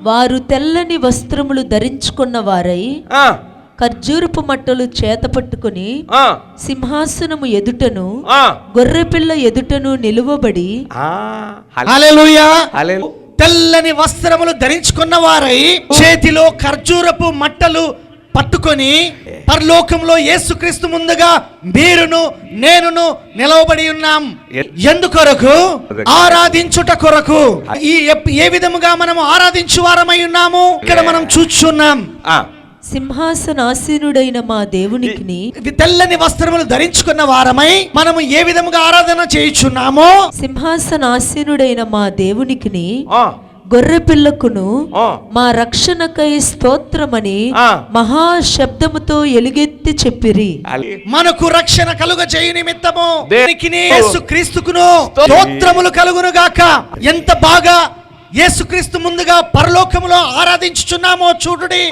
వారు తెల్లని వస్త్రములు ధరించుకున్న వారై ఖర్జూరపు మట్టలు చేత పట్టుకుని సింహాసనము ఎదుటను గొర్రెపిల్ల ఎదుటను నిలువబడి హల్లెలూయా తెల్లని వస్త్రములు ధరించుకున్న వారై చేతిలో ఖర్జూరపు మట్టలు పట్టుకొని పరలోకంలో యేసుక్రీస్తు ముందుగా మీరును నేనును నిలవబడి ఉన్నాం. ఎందుకొరకు? ఆరాధించుట కొరకు. ఏ విధముగా మనము ఆరాధించు వారమై ఉన్నాము ఇక్కడ మనం చూస్తున్నాం. సింహాసనాసీనుడైన మా దేవునికి తెల్లని వస్త్రములు ధరించుకున్న వారమై మనము ఏ విధముగా ఆరాధన చేయుచున్నామో సింహాసనాసీనుడైన మా దేవునికి గొర్రె పిల్లకును మా రక్షణకై స్తోత్రమని మహా శబ్దముతో ఎలుగెత్తి చెప్పిరి. మనకు రక్షణ కలుగ చేయు నిమిత్తము యేసుక్రీస్తుకును స్తోత్రములు కలుగును గాక. ఎంత బాగా యేసుక్రీస్తు ముందుగా పరలోకములో ఆరాధించుచున్నామో చూడుడి.